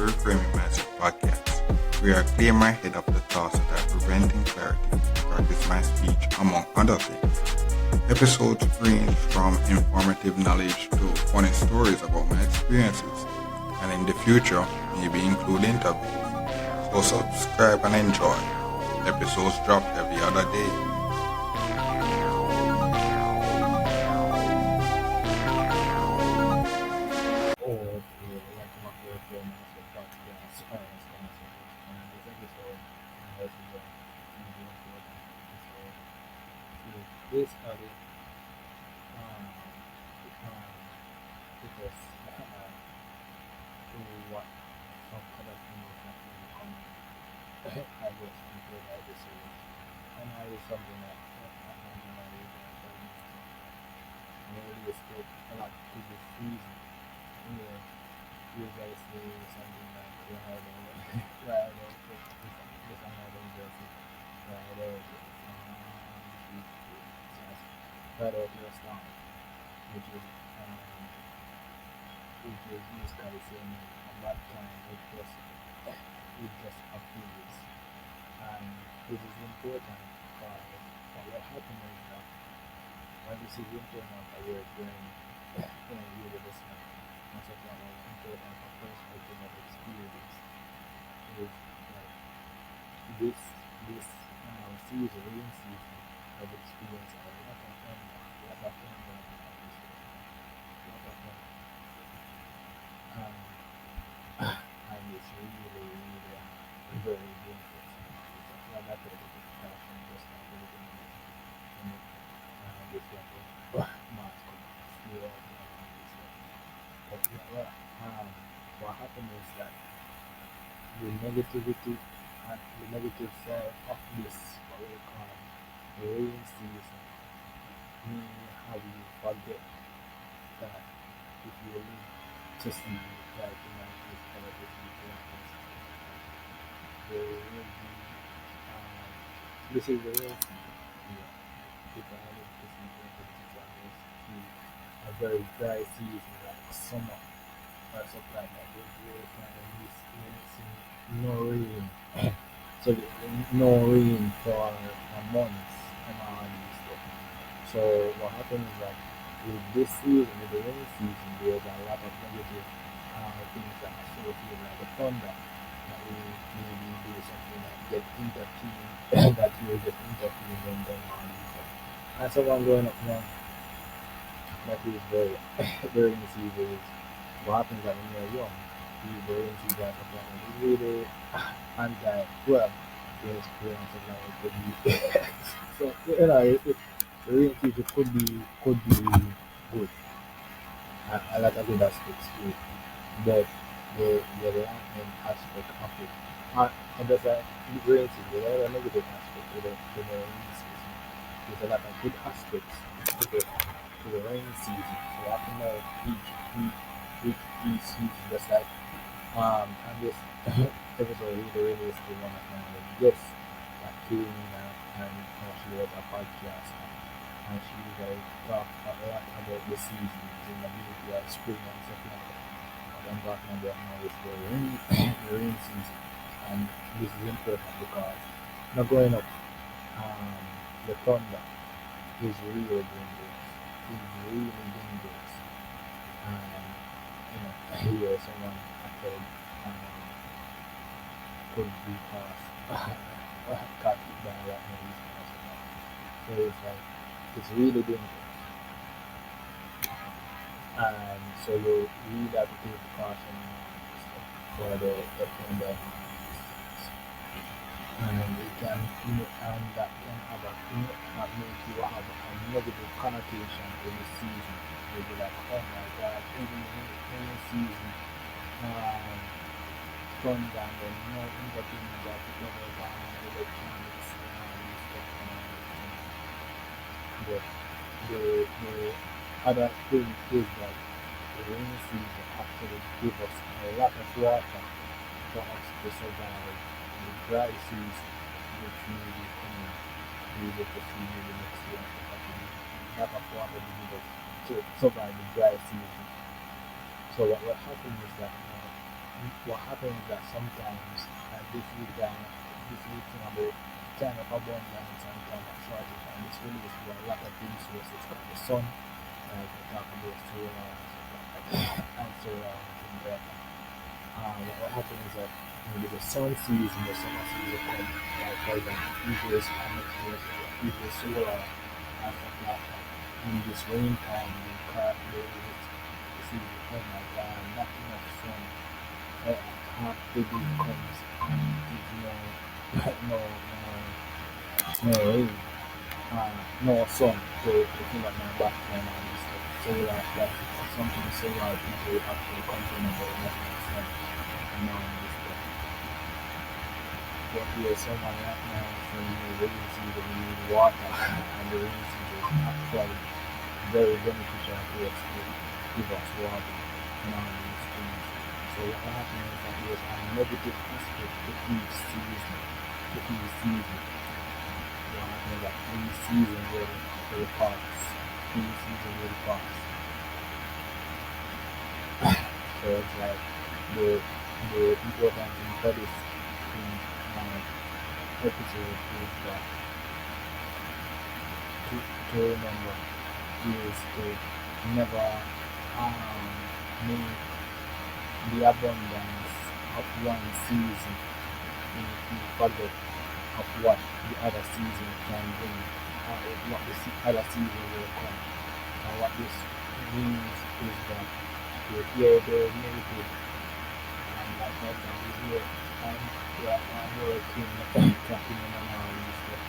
Reframing Mindset podcast, where I clear my head of the thoughts that are preventing clarity to practice my speech, among other things. Episodes range from informative knowledge to funny stories about my experiences, and in the future, maybe include interviews. So subscribe and enjoy. Episodes drop every other day. Basically, because to what some other things that will come I guess into that decision. And that is something that I find in my life and really is good a lot to be freezing. You guys say something like right over right over this another just right over right over your stomach, which is basically saying at that time it just appears. And this is important because what happens is that when this is important for your brain really listening, and something like important for perspective of experience is like this season, reading season of experience a lot of them, a lot of them, um, and it's really very dangerous. It's a lot of passion, just like everything in it, this like mask feel this but what happened is that the negativity and the negative side of this what we call the rain season may have you forget that if you live to see like this television there will be this is the real season. People are live to see a very dry season like summer or something like that. They kind of miss no rain. So no rain for months and all these stuff. So what happens is that with this season, with the rainy season, there's a lot of negative things that are associated like the thunder that we maybe do something like get intervened that will get intervened and then all these stuff. And someone growing up now that is very very rainy season is what happens that when you're young, the rainy season and stuff like that is really anti well your experience of life could be so the rainy season could be good a lot of good aspects to it. But the lightning aspect of it and there's a rainy season, there's a negative aspect to the rainy season. There's a lot of good aspects to the rainy season. So I can know each season just like and this episode really is the one of my guests that came in and she was a podcast and she like talked a lot about the seasons in the beauty of spring and stuff like that. What I'm talking about now is the rain season, and this is important because not growing up the thunder is really dangerous. It's really dangerous. And I hear someone actually could be caught by lightning or something. So it's like it's really dangerous. And so you really have to take precaution for the thunder and it can and that can have that make you have a negative connotation to the season. You'll be like, oh my god, even in the season thunder and then intervene that together down electronics and all this stuff but the other thing is that the rainy season actually gives us a lot of water for us to survive the dry season, which may be coming able to see maybe next year. A lot of water to give us to survive the dry season. So what happens is that what happens is that sometimes this is thing about time of abundance and time of shortage, and this relates to a lot of resources like the sun, like we talk about solar and solar and things like that. What happens is that maybe the sun season, the summer season come, like for example, if there's next year, if there's solar and stuff like that, in this rain time, the car, the season, oh my god, not enough sun, half the day comes and there's no, no rain, no sun to fill up my back and all this stuff. So like something solar people actually complain about not enough sun and all this stuff. But there's someone right now saying the rainy season we need water and the rainy season is actually very beneficial to us to give us water and all these things. So what happens is that there's a negative aspect to each season. To each season. What happens is that each season will pass. Each season will pass. So it's like the important thing for this thing, episode is that to remember is to never make the abundance of one season in forget of what the other season can bring, or what the other season will come. And what this means is that you hear the negative, and like for example, you hear I'm working, tracking in and all this stuff,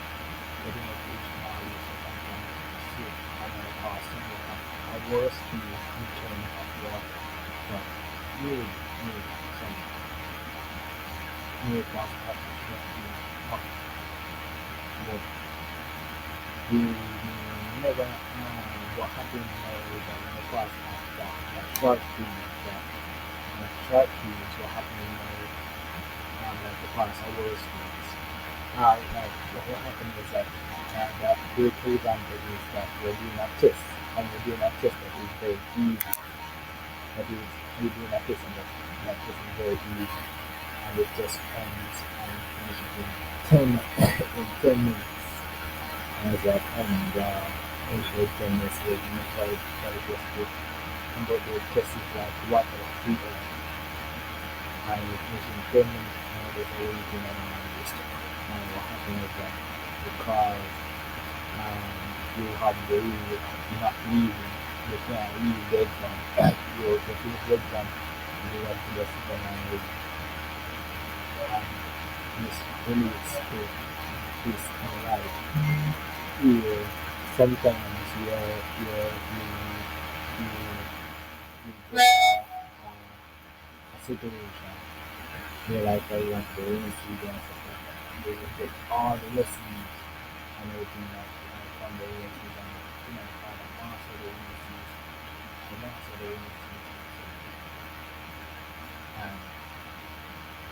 getting a fish and all this stuff, and then shit, I'm gonna pass somewhere. A worse thing in terms of what that really, really some new class up. But we never know what happens now with the class after the short periods that the short periods what happening now like the past hours things. Like what happened is that that great example is that we're doing a test and we're doing a test that is very easy. That is we're doing a test and that test is very easy and it just ends and finishes in 10 minutes. And it's like into 10 minutes later you try to just do but the test is like what or 3 hours and it finishes in 10 minutes and there's a waiting and all this stuff. And what happens is that because you have the rule not leaving, you can't leave the exam. You finish the exam, you have to just sit down and read. This relates to this in life. Yeah, sometimes you get a situation where like for example rainy season and stuff like that. You will get all the lessons and everything from the rainy season. You know, kind of master the rainy season. The master the rainy season. And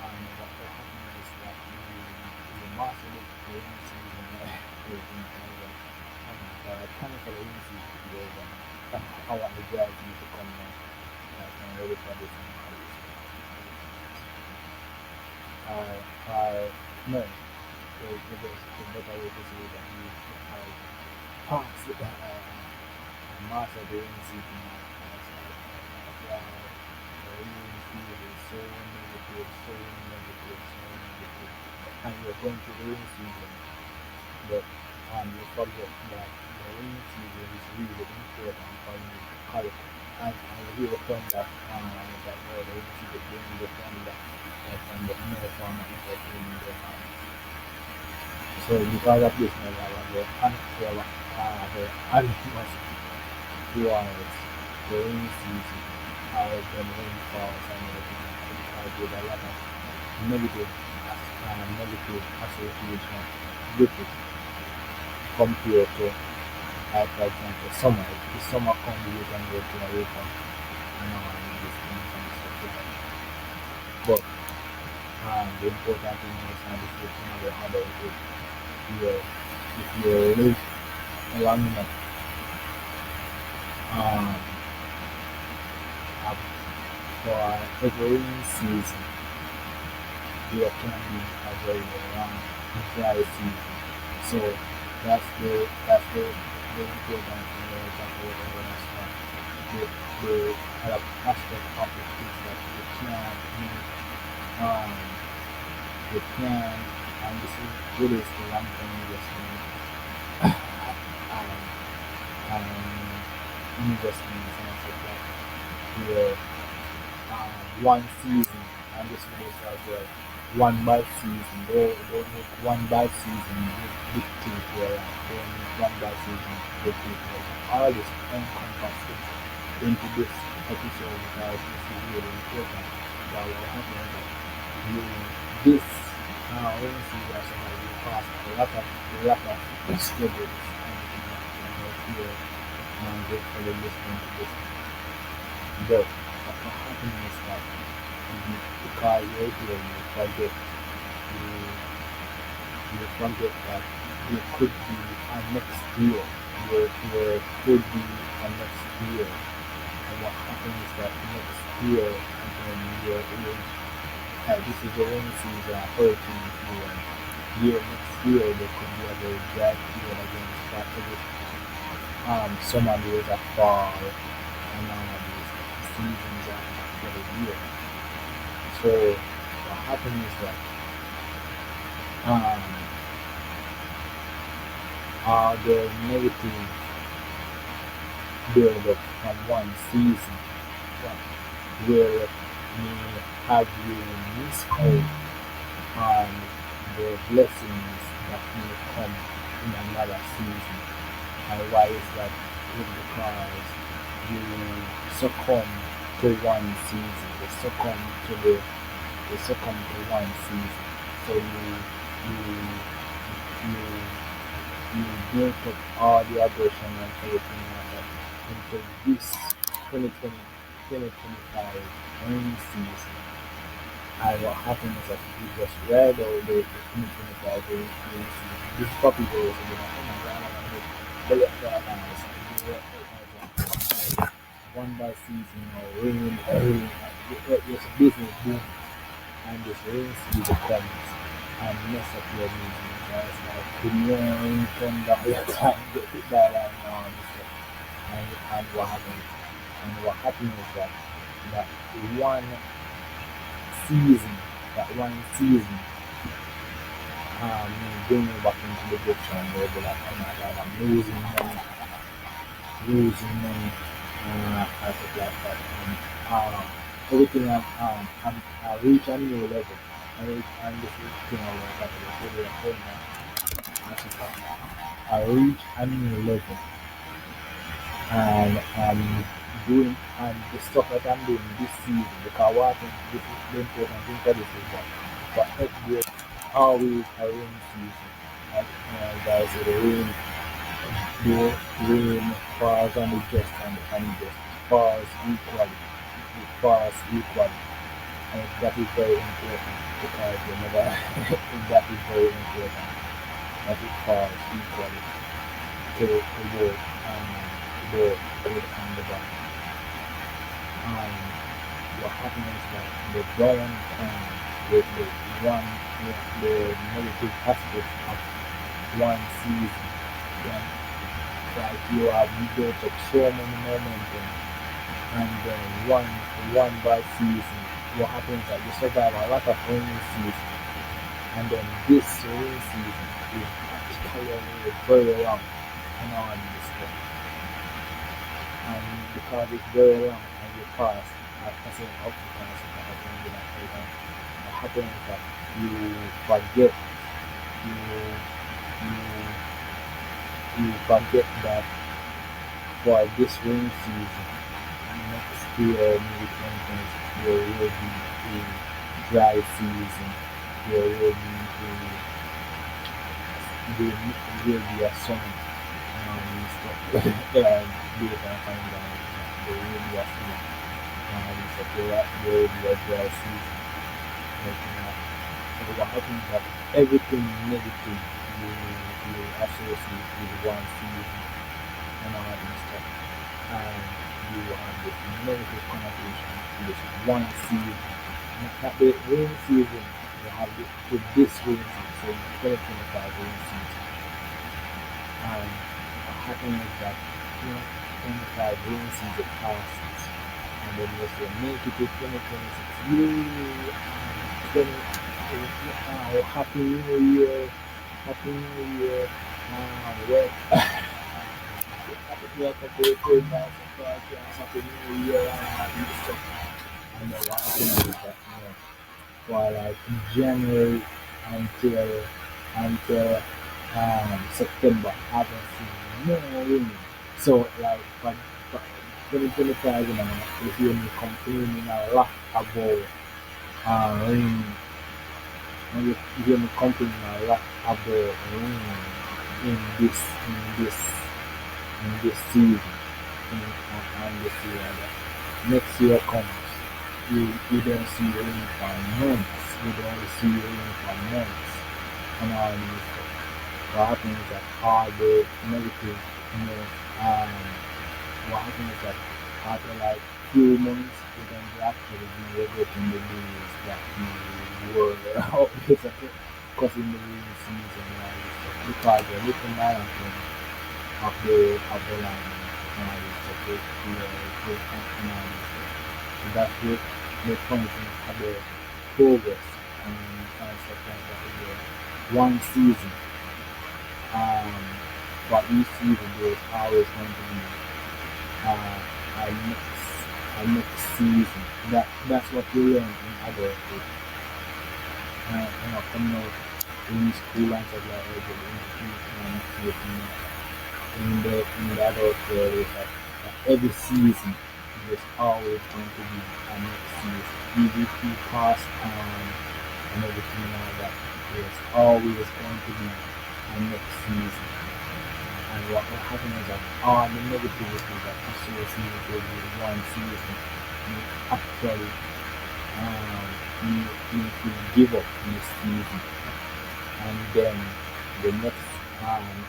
what will happen is that you master the rainy season and everything kind of time for the rainy season to be over. I want the guys to come now. Like I'm ready for this and all this. No, the better way to say that you pass it, master the rainy season. Wow, the rainy season is so negative, so negative, so negative. And you're going to the rainy season, but you forget that the rainy season is really important for you to collect. And you hear from that, that the rainy season brings the from that, from the no form of entertainment they have. So because of this, I have the animals towards the rainy season, when rain falls and everything, because there's a lot of negative association with it compared to, like for example, summer. If the summer comes, you can go to a river and all these things and stuff like that. But the important thing is and this is another adult is if you live long enough, um, for every rainy season, there can be a very long dry season. So that's the important thing that we understand. The other aspect of it is that um you can, and this is really is the long term investment um investments and stuff like that. Where one season, and this will as well. One bad season, don't make one bad season dictate your life. Don't make one bad season dictate your life. All this encompasses into this episode because this is really important. Because what happens is you this rainy season somebody you pass a lot of struggles and here and good for the listening to this. But what happens is that because you're here, you forget that there could be a next year. There could be a next year. And what happens is that next year, again, your age, this is the rainy season, hurricane season. Next year, there could be a very dry year again. Start to get summer days are fall, and all of these seasons are for the year. So what happens is that um, all the negative build up from one season where may have you miss out on the blessings that may come in another season. And why is that? It's because you succumb to one season. You succumb to one season. So you build up all the aggression and everything like that into this 2020, 2025 rainy season. And what happens is that you just read all the 2025 rainy season. This puppy goes and you're like, oh my god, I want to make bullet for a mouse. One bad season or rain, it's a business boom, and this rain season comes and mess up your business. It's like the rain thunder all the time, get hit by lightning and all this stuff. And what happens? And what happens is that one season, bring you back into the picture and you'll be like, oh my god, I'm losing money, and stuff like that. Everything I reach a new level. And this is the thing I was talking about. I reach a new level, and doing and the stuff that I'm doing this season. Because what I think this is the important thing for this is that there's always a rain season. Like guys, the rain falls on the just and the unjust. Falls equally. It falls equally. And that is very important because whenever that is very important that it falls equally to both the good and the bad. And what happens is that the down the one the negative aspect of one season when like you have built up so many momentum and then one bad season, what happens is that you survive a lot of rainy season and then this rainy season is particularly very long and all this stuff. And because it's very long and you pass I say up to pass it happens in that time. What happens is that you forget you forget that for this rainy season next year maybe 2026 there will be a dry season. There will be a summer stuff. Based on time down, there will be a summer stuff. There will be a dry season. Like, so what happens is that everything negative you associate with one season and all that stuff. And you have this negative connotation to this one season. Not the rain season, you have this rain season, so 2025 rain season. And what happens is that 2025 rain season passes, and then you say, make it to 2026. Yay! 20, Happy New Year! Happy New Year! Well, welcome to the Christmas podcast. Happy New Year! And stuff. And then what happens is that, for like January until September, I haven't seen no rain. So like for 2025, you hear me complaining a lot about rain. And you hear me complaining a lot about rain in this in this in this season. And this year, next year comes, you don't see rain for months. You don't see rain for months, and all these stuff. What happens is that all the negative, um, what happens is that after like few months, you can actually be able to the news that you were always causing the rain season and all this stuff, because the little marathon of the line and all this stuff, and all this stuff. So that's the pointing at the progress and stuff like that. One season, for each season, there's always going to be a next season. That's what we learn in adulthood. Coming out in school and stuff like that, in the adult world, is that every season there's always going to be a next season. EVP pass and everything like that. There's always going to be a next season. And what happens is that all the negativity that associated with one season, you actually you give up this season, and then the next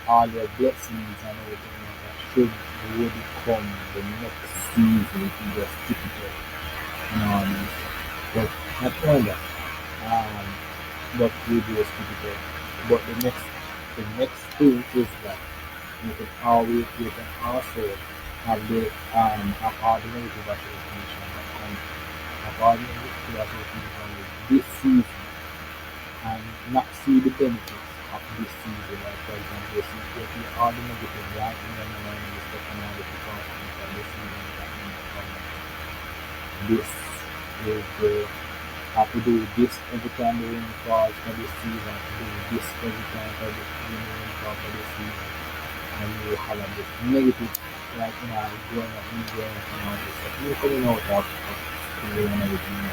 all your blessings and everything like that should really come the next season if you just keep it up. But not only that, but you just keep it up. But the next thing is that you can also have all the negative association that comes, have all the negative association with this season, and not see the benefits of this season. Like for example, you see all the negative right in your mind and stuff and all the precautions that this season is happening from this is the have to do this every time the rain falls for this season, have to do this every time for the rain falls for this season. And you have this negative, like, growing up and all this stuff. You're coming out of school and everything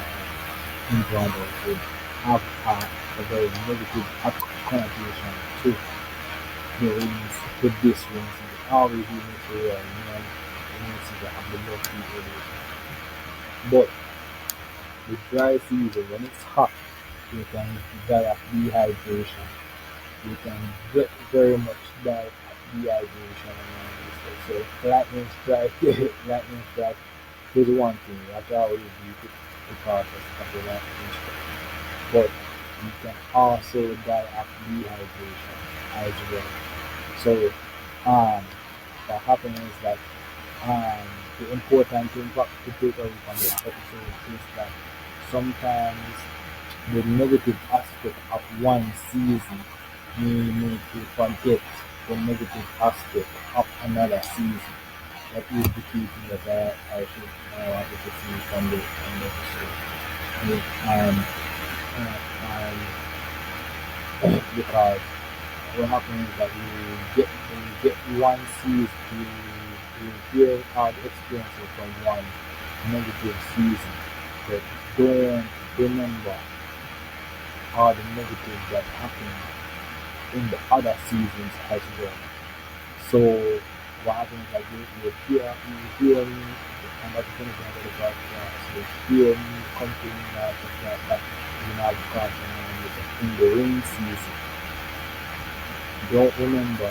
into adulthood have a very negative connotation to the rains, to this rain season. Always you make sure rain season have the most people. But the dry season, when it's hot, you can die of dehydration. You can get very much die dehydration and all this stuff. So lightning strike is one thing. You have to always be cautious of the lightning strike. But you can also die of dehydration as well. So what happens is that the important thing to take away from this episode is that sometimes the negative aspect of one season may make you forget the negative aspect of another season. That is the key thing that I wanted to see from the episode. Because what happens is that you get one season, you hear all the experiences from one negative season, but don't remember all the negatives that happen in the other seasons as well. So what happens is that you hear me, and that's the thing about the podcast, you hear me complaining about the fact that caution in the rain season. Don't remember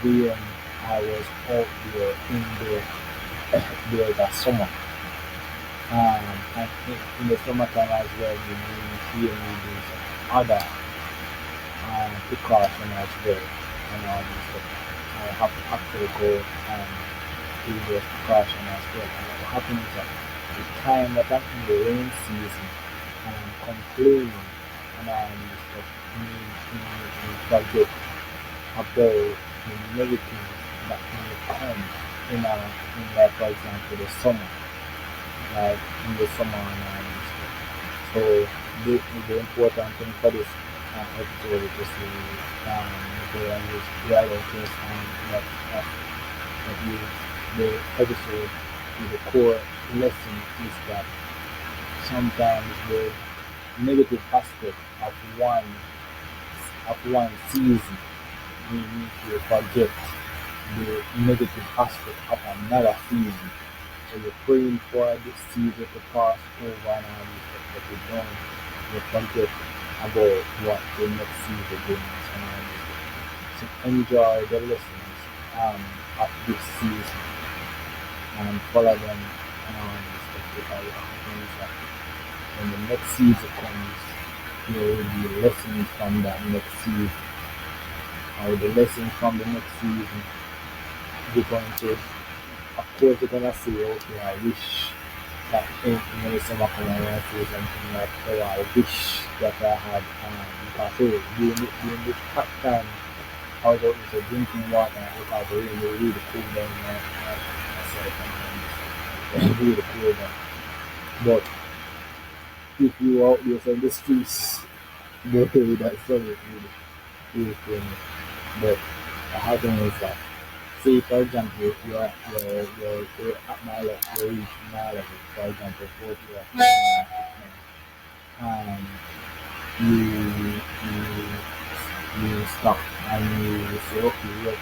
when I was out there in the there's a summer. And in the summertime as well, we need some other precaution as well. And all this stuff. I have to actually go and do those precaution as well. And what happens is that the time that I'm in the rain season and I'm complaining and all this stuff, me forget about the negatives that may come in like for example the summer, like in the summer and all this stuff. So the important thing for this episode is to see the realities and that the episode with the core lesson is that sometimes the negative aspect of one season we need to forget the negative aspect of another season. So you're praying for this season to pass over and all this stuff, but you forget about what the next season brings and all this stuff. So enjoy the lessons of this season and follow them and all this stuff because what happens is that when the next season comes, there will be lessons from that next season. Or the lessons from the next season, you're going to, of course, you're going to say, okay, I wish that in the summer come I want to say something like, oh, I wish that I had, because during the hot time, I was out there drinking water because the rain really cool down myself and really cool down. But if you are out there so in the streets, don't tell me that sorry, really cool. But what happens is that, say for example, you're at my level, you reach my level, for example, 40 or 50, and you stop and you say, okay, yes,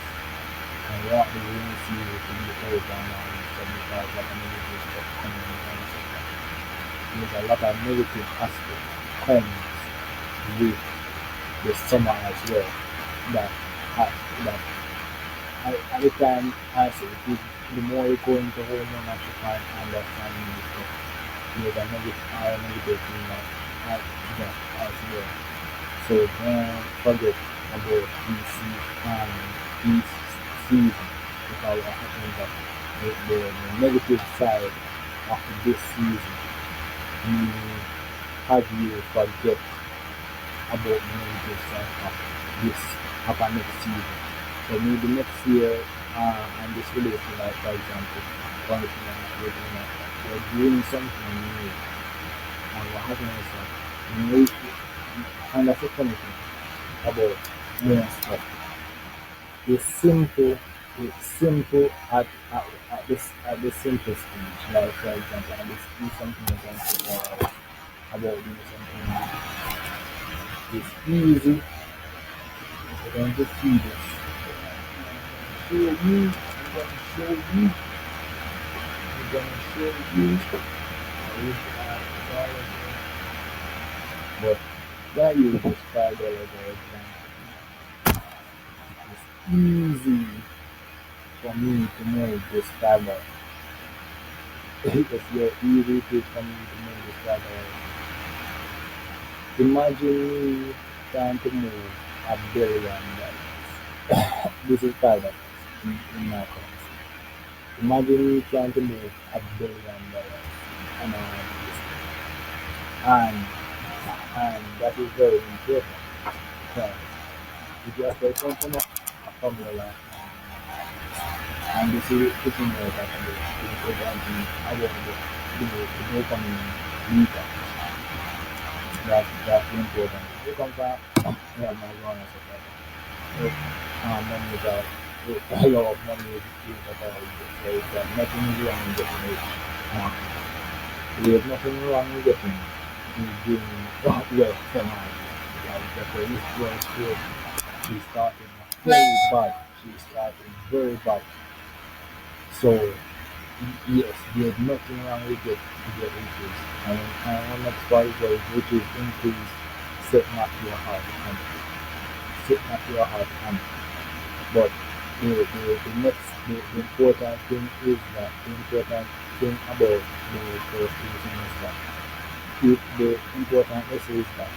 I want the rainy season to be over now instead because like a negative stuff coming and stuff like that. There's a lot of negative aspect comes with the summer as well. That that at the time I say the more you go into home and you find understanding this stuff, there's a negative thing that as well. So don't forget about each season because what happens is that the negative side of this season will have you forget about the negative side of our next season. So maybe next year and this relation, like for example, you're doing something new and what happens is that you and that's the funny thing about doing stuff. It's simple at the simplest stage. Like for example, and this is something about doing something. It's easy. You're going to see this. I'm going to show you. I'm going to show you. But that you just $5 example. It's easy for me to move this $5. It's very easy for me to move this $5. Imagine me trying to move $1 billion. This is $5 in my currency. Imagine me trying to move $1 billion and all this. And that is very important because if you are a company, a formula, and this is putting out that the about the dopamine leader. That's important. You come back, you have marijuana and stuff like that. Money is out. A lot of money is at all. So it's nothing wrong with getting it. There's nothing wrong with getting doing well from her. Like the police was good. She started very bad. She started very bad. So yes, there's nothing wrong with get increase. And one next part is which is increase set not your heart and set not your heart and but The next the important thing is that the important thing about the procreation is that the important lesson is that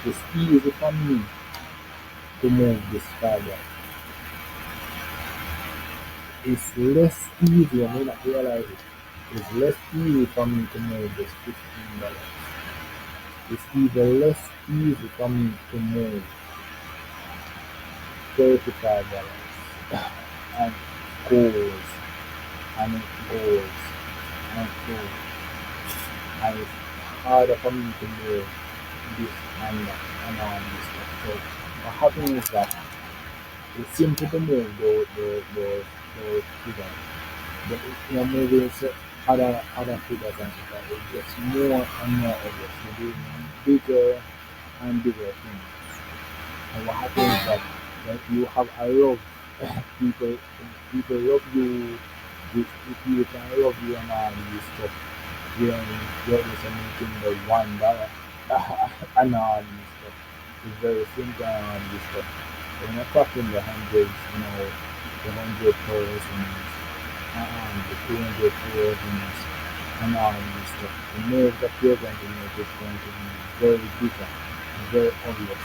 it's easy for me to move this fiber. It's less easy, you may not realize it. It's less easy for me to move this $15. It's even less easy for me to move $35 and goes and it goes and it goes. And it's harder for me to move this and that and all this stuff. So what happens is that it's simple to move those figures. But if you're moving other figures and stuff like that, it gets more and more obvious. You're doing bigger and bigger things. And what happens is that when you have a love, people people love you if you can love you and all this stuff. When you're just making the $1 and all this stuff. It's very simple and all this stuff. When you're talking the hundreds, the 100 persons, the 200 persons, and all this stuff. The move that you're going to make is going to be very bigger, very obvious.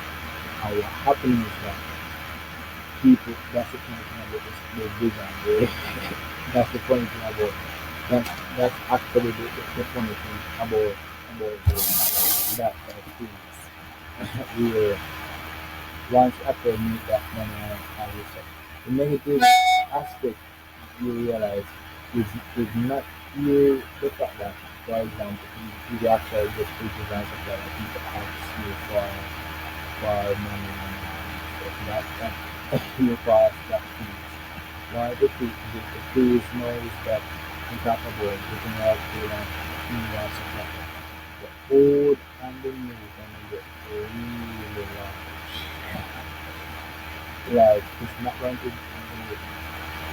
And what happens is that people, that's the funny thing about the vision. That's the funny thing about that's actually the funny thing about that kind of things. Where once after meet that money and research. The negative aspect you realize is not you the fact that, for example, you actually get pictures and stuff like that, people ask you for money and stuff that you pass that fees. Why the fees now is that we talk about getting out there and stuff like that. The old and the new gonna get really large. Like it's not going to be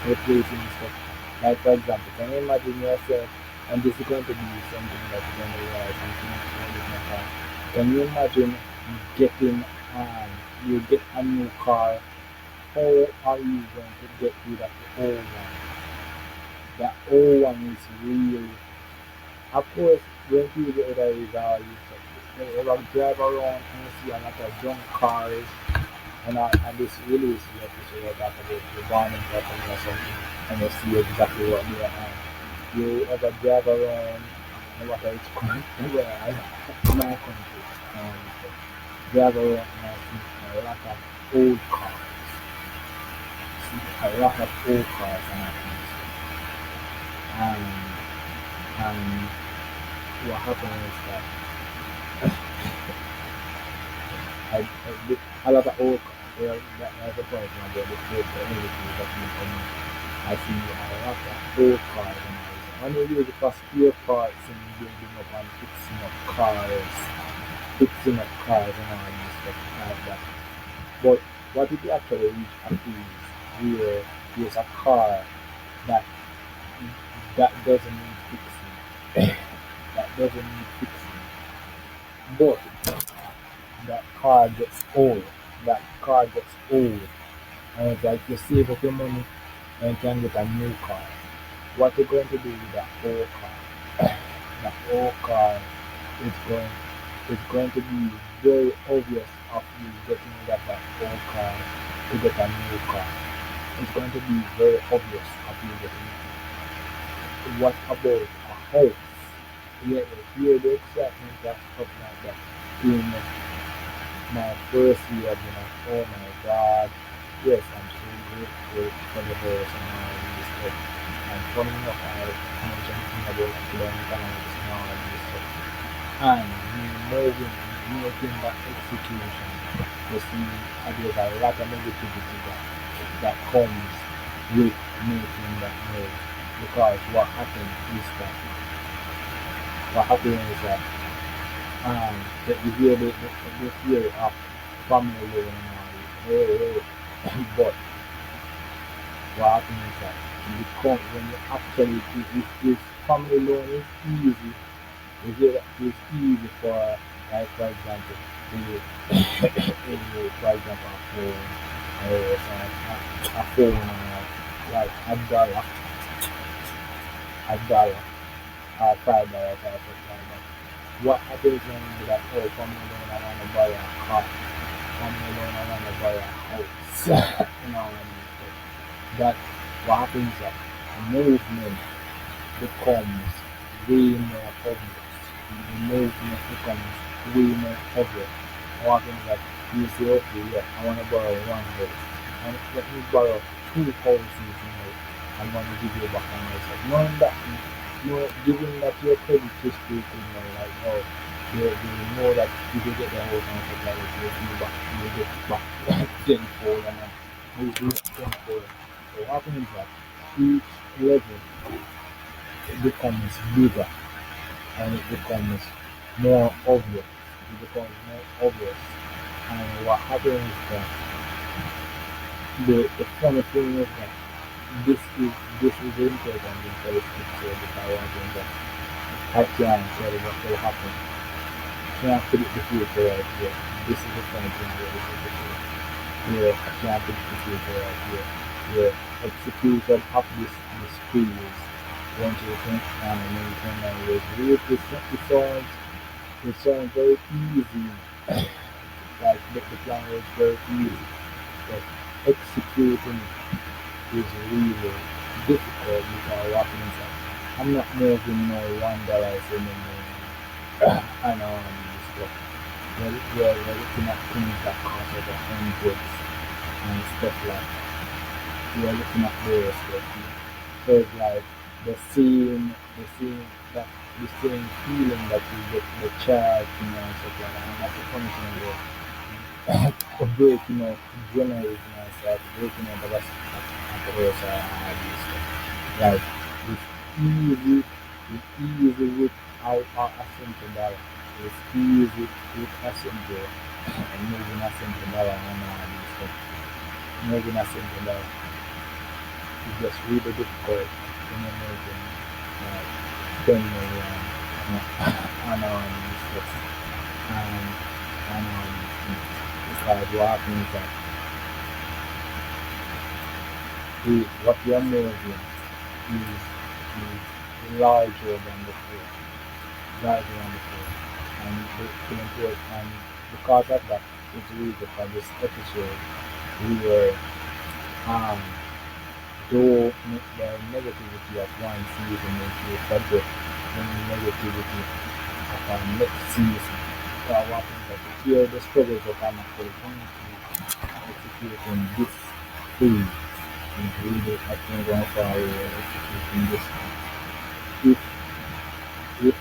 replacing stuff. Like for example, can you imagine yourself, and this is going to be something that you're going to realize something like can you imagine getting you get a new car, how are you going to get rid of the old one? The old one is really, of course, when people get rid of it, they ever drive around and see a lot of junk cars and this really is what you talk about the bonding button or something, and you see exactly what they are. You ever drive around, no matter which country, in my country, um, drive around and see a lot of old cars, see a lot of old cars and and what happens is that a lot of old cars, that's the point about the trade community that we come in. I see a lot of old cars and all this. And you use it for spare parts and building up and fixing up cars and all this stuff like that. But what if you actually reach a phase where there's a car that doesn't need fixing, that doesn't need fixing, but that car gets old, that car gets old, and it's like you save up your money and you can get a new car. What you're going to do with that old car? That old car is going to be very obvious of you getting rid of that old car to get a new car. It's going to be very obvious of you getting it. What about a house? Yeah, you hear the excitement of stuff like that. In my first year of oh my god, yes, I'm so grateful for the house and all this stuff. And funny enough, I mentioned something about academic economics and all this stuff. And me moving, making that execution, you see, there's a lot of negativity that comes with making that move. Because what happens is that that you hear the theory of family living and all this. But what happens is that you come when you actually if family loan is easy, you hear that it's easy for like for example, for example a phone or a phone like $1, $5 or something like that. What happens when you be like, oh, come alone, I want to buy a car, come alone, I want to buy a house, all of these stuff. That what happens is that the movement becomes way more obvious. The movement becomes way more obvious. What happens is that you say, okay, yeah, I want to borrow one house. And let me borrow two houses, I'm going to give you back on myself. Knowing that, giving that your credit history to like, oh, you know that if you get the house and stuff like that, you get back tenfold and you get tenfold. So what happens is that each level it becomes bigger and it becomes more obvious. It becomes more obvious. And what happens is that the funny thing is that this is important in this episode because what happens that I can't tell what will happen. Can't predict the future right here. This is the funny thing about this episode. Yeah, I can't predict the future right here. Yeah, execution of this freeze. Once you think and then you turn on it, it sounds very easy. Like the plan was very easy. But executing is really difficult because what happens is I'm not moving no $1 anymore. I know stuff. We're looking at things that cost over hundreds and stuff like that. We're looking at various stuff. So it's like the same that the same feeling that you get the child, and stuff like that. And that's the funny thing about breaking out, generating myself, breaking out the rest of the rest of these stuff. Like it's easy, it's easy without a simple dollar. It's easy with a simple and moving a simple dollar and all these stuff. Moving a simple dollar. It's just really difficult when you're making like 10 million and all these stuff. And it's like what happens that what you're moving is larger than before. Larger than before. And because of that, it's really for this episode we were um though the negativity of one season makes you forget the negativity of our next season. So what happens that you hear the struggles of our actually coming to executing this thing is really I think going far away executing this if if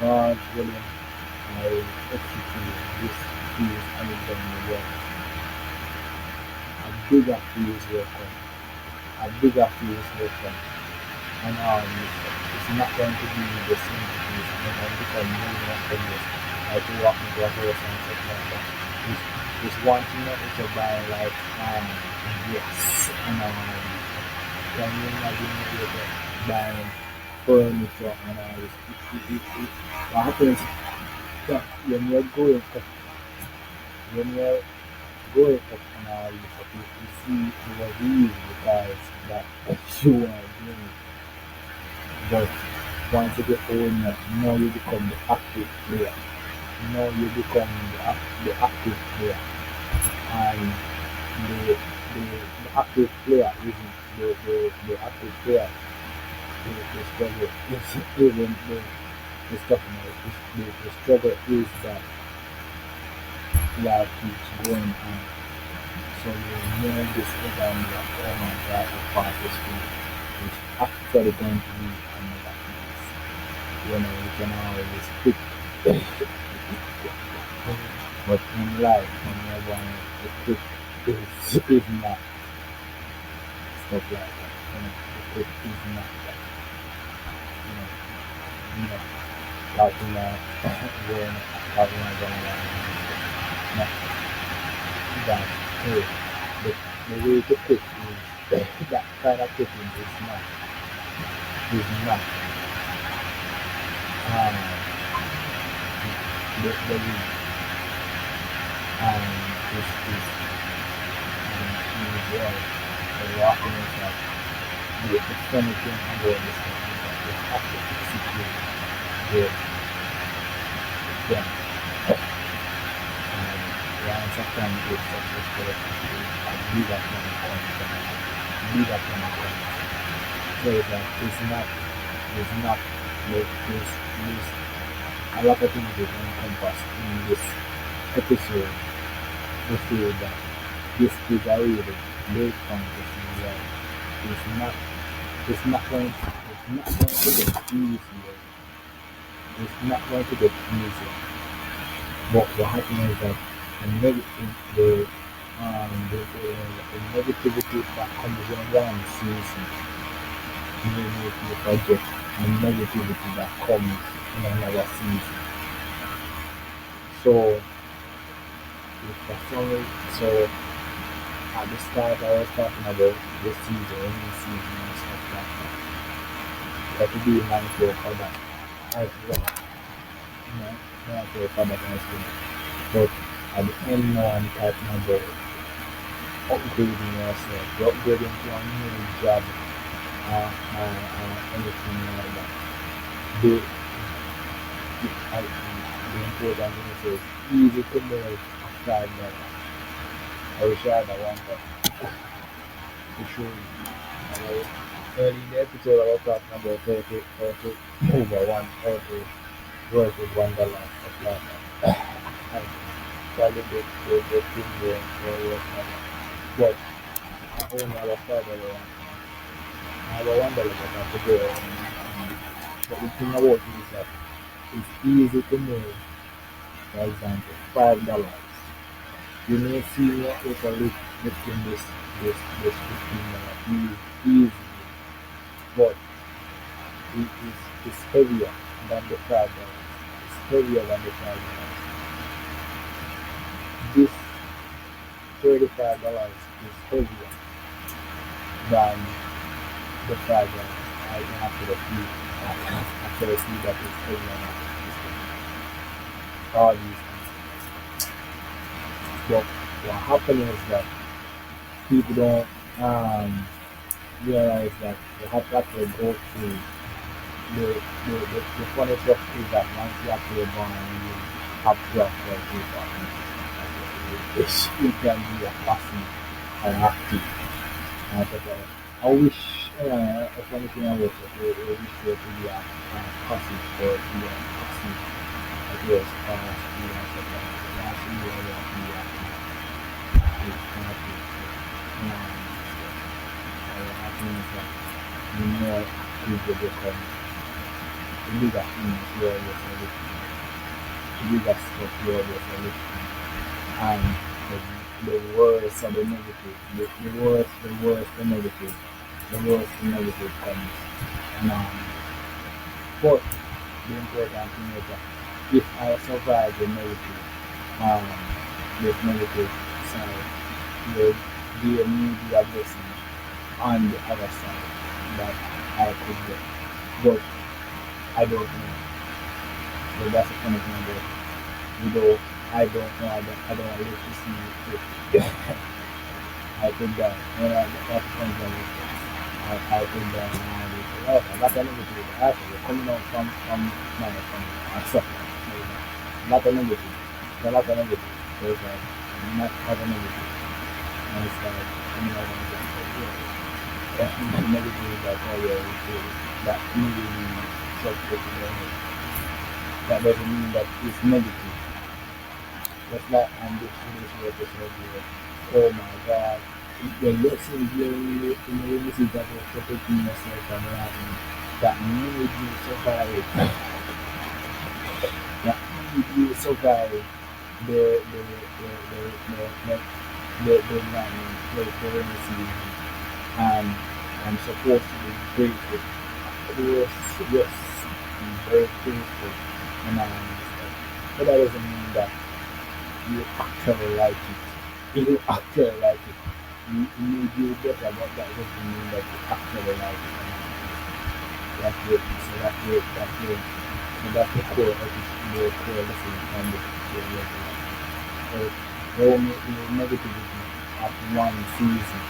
God's willing I execute this piece and it's done the work. A bigger piece will come. A bigger piece will come. And it's not going to be the same piece and it's going to become more obvious. Like you walk into a house and stuff like that. It's one thing that is to buy like yes can you imagine you're buying furniture and all this? What happens that when you're going up and all this stuff, you see it was easy because that you are doing it. But once you get older, now you become the active player. Now you become the active player. And the active player isn't the active player the struggle is even the stuff now. The struggle is that life keeps going on. So you know this program that oh my god the path is free. It's actually going to be another place. You can always pick. But in life when you're going to pick is not stuff like that. The pick is not that. You know, you know, talking about talking about going on. That hey, the way to pick is that kind of picking is not um the way is as well. So what happens is that the funny thing about this is that they have to execute the them. And once a plan is successful, a bigger plan comes and a bigger plan comes. So that it's not like this a lot of things is encompassed in this episode. We feel that this is a really great conversation where it's not going to get easier. It's not going to get easier. But what happens is that the negativity that comes in one season may make you forget the negativity that comes in another season. So if for some reason, so at the start I was talking about the season, any season and stuff like that. You have to be mindful for that as well. Mindful for that as well. But at the end now I'm talking about upgrading yourself, you're upgrading to a new job or anything like that. The important thing is it's easy to move a $5. I wish I had a one to show you. Early in the episode I was talking about how to move a one how to work with $1 of data. And probably the thing there for work on that. But I only have a $5 one. I have a $1 but I have to go but the thing about it is that it's easy to move, for example, $5. You may see me lifting this $15 easy, but it's heavier than the $5. It's heavier than the $5. This $35 is heavier than the $5. I can actually feel that it's heavier than all these things. But what happens is that people don't realize that they have to actually go through the funny stuff is that once you actually go and you have to actually it can be a passive or active. I wish a funny thing I wish I wish there to be a passive or to be a passive yes, and stuff like that. Actually, you want to be active. What happens is that the more people become the bigger things where you're lifting, the bigger stuff where you're lifting, and the worse of the negative, the worse the negative comes. And but the important thing is that if I survive the negative, um, this negative side, there may be a blessing on the other side that I could get. But I don't know. So that's the funny thing about it. Though I don't know, I don't live to see it. I could die. That's the funny thing about it. I could die and I live to life. That's a negative. Actually, coming out from myself. Not a negative. They're not a negative. So it's like, not a negative. And it's like, negative is like, oh yeah, that really subject in your head. That doesn't mean that it's negative. Just like this episode here. Oh my god. The lesson here in the message that was protecting yourself from happening. That made you survive. That made you survive the rainy season. And I'm supposed to be grateful. Of course, yes, I'm very grateful. And but that doesn't mean that you actually like it. You actually like it. You do better, but that doesn't mean that you actually like it. That's it. So that's the core lesson from the So don't make the negativity of one season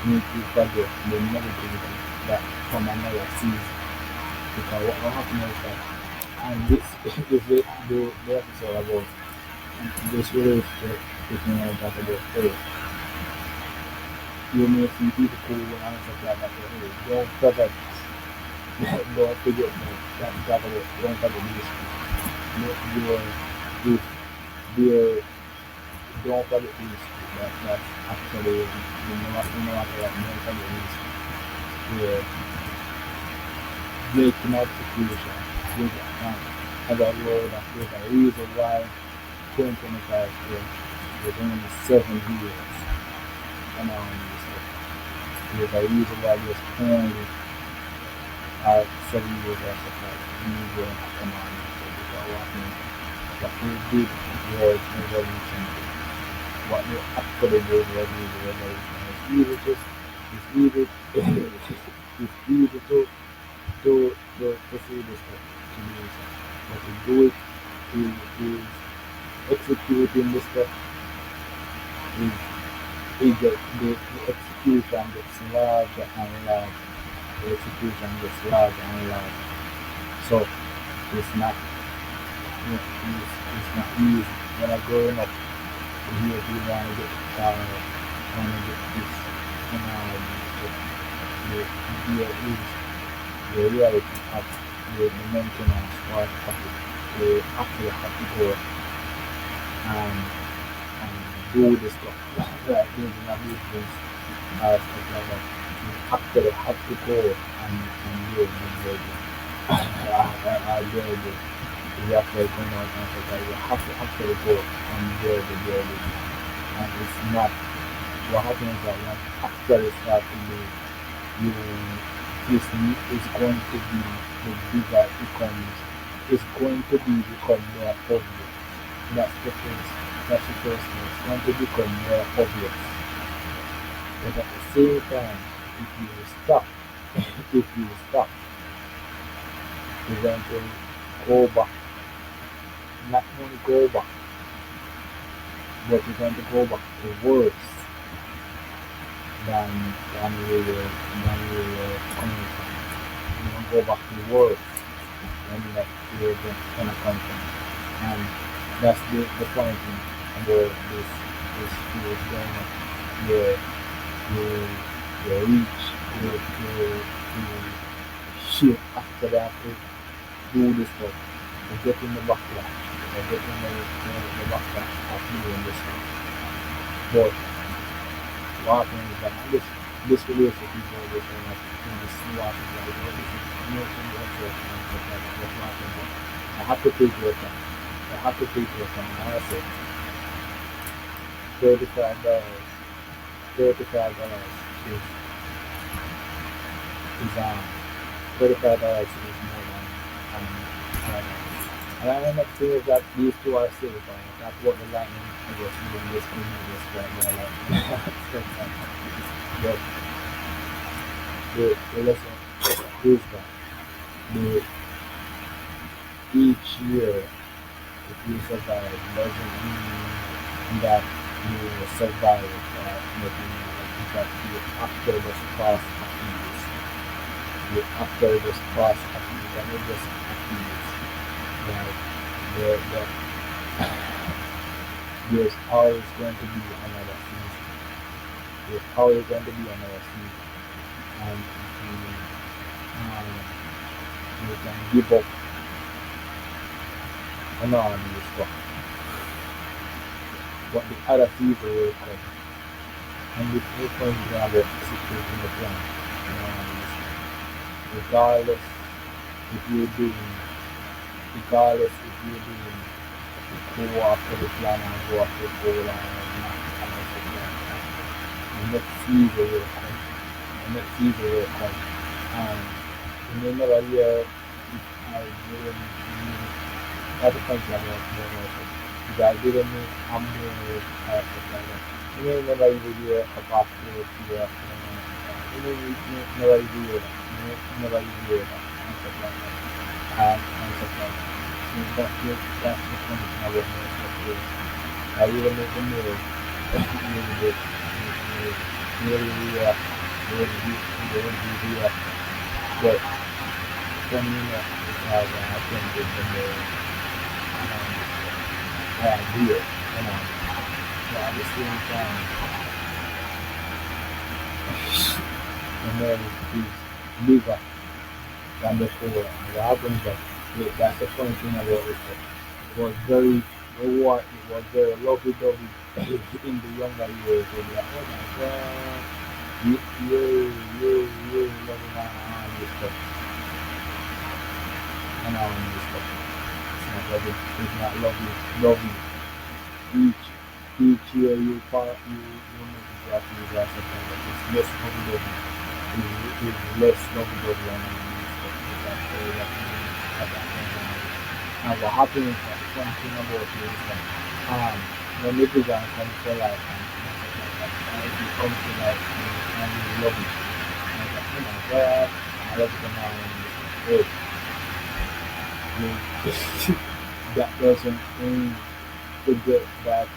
make you forget the negativity that from another season. Because what happened is that, and this is the episode about this relationship between us that about hey, you may see people cool and stuff like that, but hey, don't forget, don't forget that talk about, don't forget this. If they're, don't forget this. That's actually, no matter what, don't forget this. They're breaking out situation. As a word, there's a reason why 2025 is only 7 years. And there's a reason why there's only 7 years of supply. You go come on, what they did was revolution. What they actually did was revolution. It's easy just, it's easy, it's easy to see this stuff, to do this stuff. But to do it is executing this stuff is the execution gets larger and larger. The execution gets larger and larger. So it's not easy. When I growing up, you want to get the car, want to get this, and there is the reality of the maintenance part of it. They actually have to go and do the stuff like building a business stuff like that. You actually have to go and do it and do it. Do it. You have to go out and stuff like that. You have to actually go and do it. And it's not, what happens is that when you actually start to do it, is going to be the bigger it becomes. It's going to become more obvious. That's the first thing. It's going to become more obvious. But at the same time, if you stop, you're going to go back. Not only go back, but you're going to go back to worse than we were coming from. You're going to go back to worse than that you're going to come from. And that's the funny thing about this is going on. You reach, you shit after that to do this stuff, to get in the backlash, to get in the backlash of doing this stuff. But what happens is that this relationship is always in the swap, this is nothing whatsoever, and stuff like that. What happens is I have to take your time. And I said $35 is $35 is more than and I'm not saying that these two are safe, that's what the lightning I guess doing this right now, but the lesson is that each year if you survive doesn't mean that you will survive making that you after this past years. You after this past years, and not just years. There's always going to be another season. There's always going to be another season. And you can give up on all this stuff. But the other season will come. And with no point you have executing the plan. Regardless if you're doing go after the plan and go after the goal and not the next season will come. And you may never hear that's the point about if I didn't mean I'm doing it stuff like that. You may never even hear about the fear. You may never even hear that. And stuff like that. And stuff like that. So that's the point about it. I even make the move really react, really react. But funny enough, because I think it's the more idea, but at the same time, the more is bigger than before. And what happens that that's the funny thing about it. It was very reward. It was very lovey-dovey in the younger years. They'd be like, oh my god, you loving this stuff and all this stuff. It's not loving. It's not loving. Each year you make it that you guys are kind of it's less lovey-dovey. It's less lovey-dovey and all this stuff. It's like at that point. And what happens is that the funny thing about it is that when the vision comes to life and it comes to life and you love it. And it's like, oh my god, I love it now and it's great. That doesn't mean forget that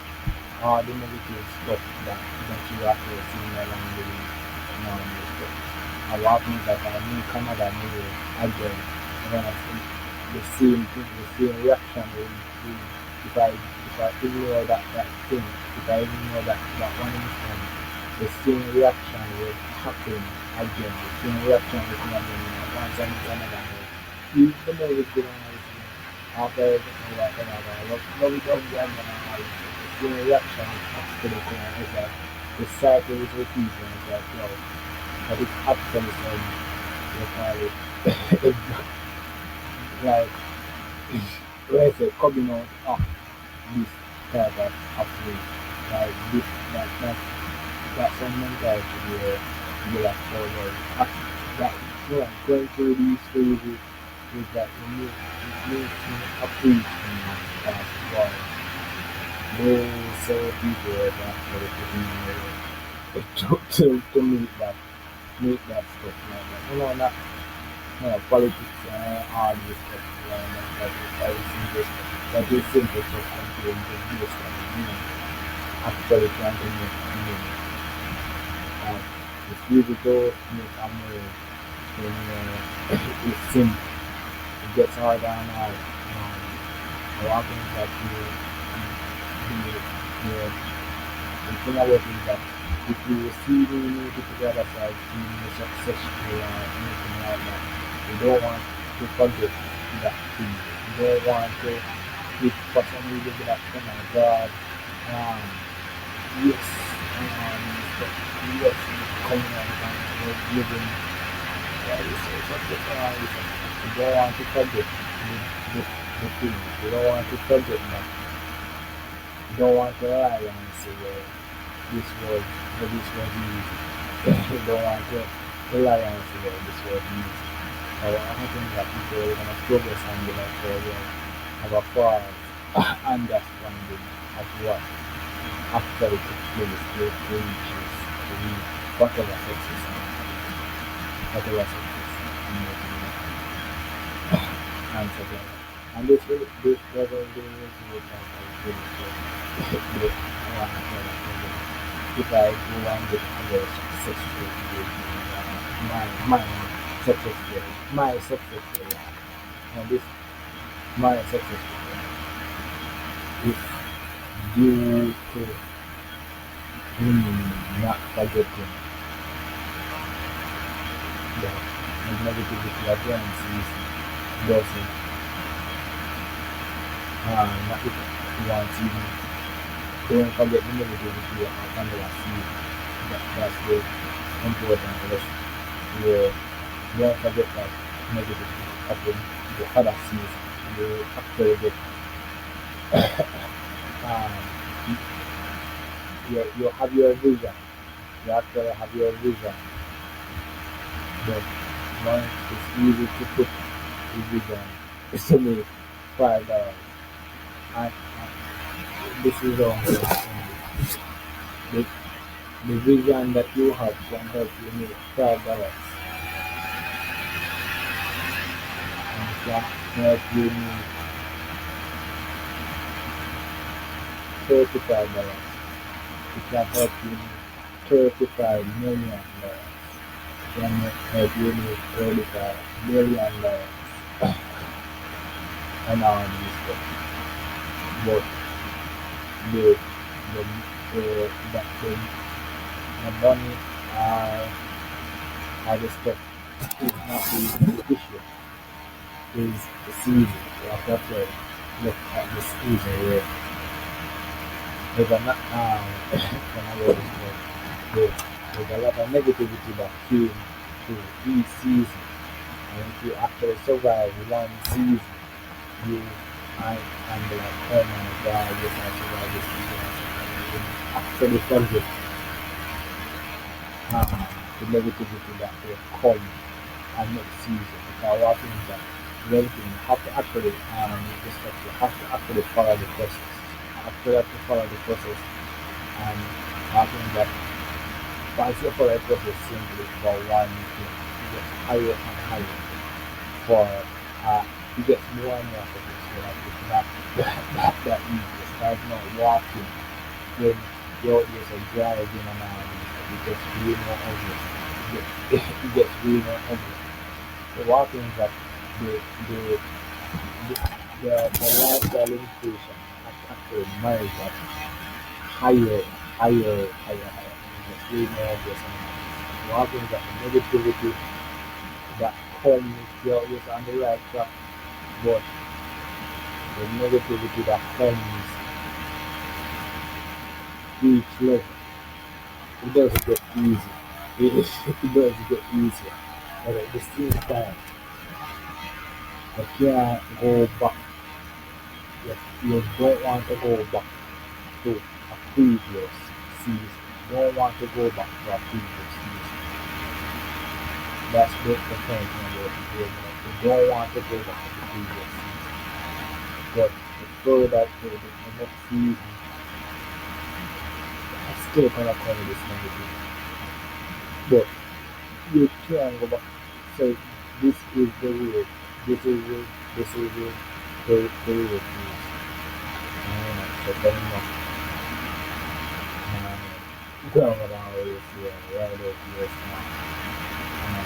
all the negative stuff that you actually seeing along the way now and this stuff. And what happens is that I mean Canada maybe again when I see the same thing, the same reaction if I ignore that thing, if I ignore that one instant, the same reaction will happen again, the same reaction will happen once and another. You the more it's going on after everything that love it up again and the same reaction is absolutely going on. It's like the cycle is repeating, it's like yo, but it's absolutely you call it like when I say coming out of this type of way, like this that's some mentality where you like forward. That going through these phases is that it makes me appreciate that wow, those several people that actually put in there to make that stuff like that. Not politics and all this stuff, that is simple stuff. That is simple stuff compared to this stuff, actually trying to make money. And it's easy to make a money when it's simple. It gets harder and harder. What happens is that the thing about it is that if you see the new people the other side being successful or anything like that, you don't want to forget that thing. You don't want to, if for some reason be like, oh my god, um, yes, stuff, yes, coming out and living, it's something, you don't want to forget the thing. You don't want to forget that. You don't want to lie and say, well, this was easy. You don't want to lie and say, well, this was easy. Or I think that people are going to progress and be like, well, yeah, have a false understanding of what actually took place to reach whatever success and stuff like that. And this doesn't do anything with that. If I go and get other successful my successful life, and this my successful life is due to not forgetting that the negativity against doesn't not if you want to don't forget the negativity of another seed. That's the important lesson. Yeah, don't forget that negativity of the other seeds. You actually get um, you have your vision. You actually have your vision. But one it's easy to put the vision is to make $5. And this is all the, the vision that you have can help you make $5 and can help you make $35. It can help you make 35 million dollars. It can help you make 35 billion dollars and all these stuff. But the the the money are the stuff is not the issue. Is the season. Like I said, look at the season where there's a when I was there's a lot of negativity that came through each season. And if you actually survive one season, you and be like, oh my god, yes, I survived this season. And you actually forget the negativity that will come and next season. Because what things that everything you have to actually you have to actually follow the process. After that, you follow the process, and I think that once you follow the process simply for one thing, it gets higher and higher. For it gets more and more for this. So like it's not that easy. It's like not walking when you're just driving and it gets really more obvious. It gets really more obvious. The walking is that the the the lifestyle inflation actually marries that higher. It's way more obvious. And what happens that the negativity that comes if you're just on the right track, but the negativity that comes each level, it doesn't get easy. It doesn't get easier. But at the same time, you can't go back. You don't want to go back to a previous season. You don't want to go back to a previous season. That's what the point about the game. You don't want to go back to the previous season. But the further to the next season, it's still gonna come with this negative. But you can't go back. So this is the way. This is the way it is. So then grandma always right over here now.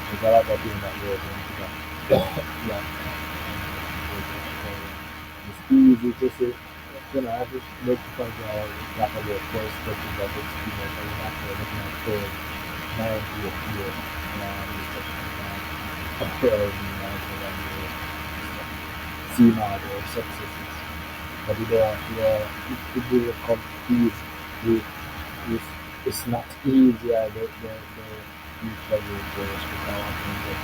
There's a lot of things that goes into that. Yeah. It's easy to say, I just look for talk about first questions of experience and you're not looking at third, 90 years, see now their successes. But it will come easy. It, it's, it's not easier the each level goes because I think that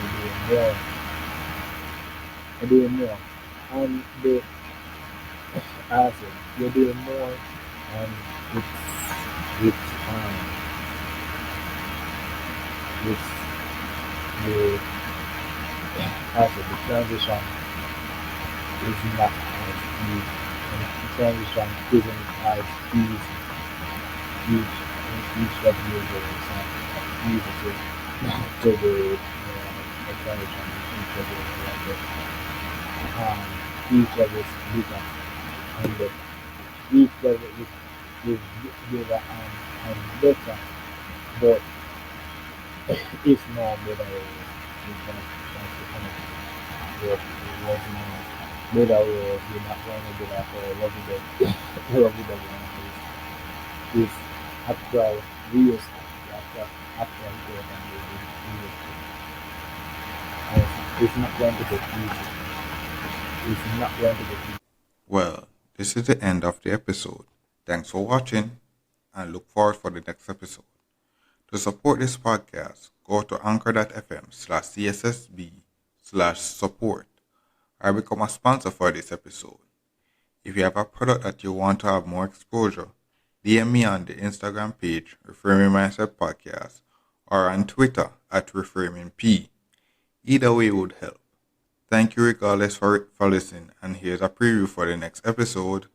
you're doing more. And the as you're doing more and it's it's the the transition is not as easy. And the transition isn't as easy each level goes easy to the transition each level like each level is bigger and each level is bigger and better, but it's not better. It's going to come up. It was more better. You're not going to be like a lovely dog. It's actual real stuff. Actual growth and real stuff. And it's not going to get easy. It's not going to get easy. Well, this is the end of the episode. Thanks for watching and look forward for the next episode. To support this podcast, go to anchor.fm/cssb/support or become a sponsor for this episode. If you have a product that you want to have more exposure, DM me on the Instagram page, Reframing Mindset Podcast, or on Twitter @ReframingP. Either way would help. Thank you regardless for listening, and here's a preview for the next episode.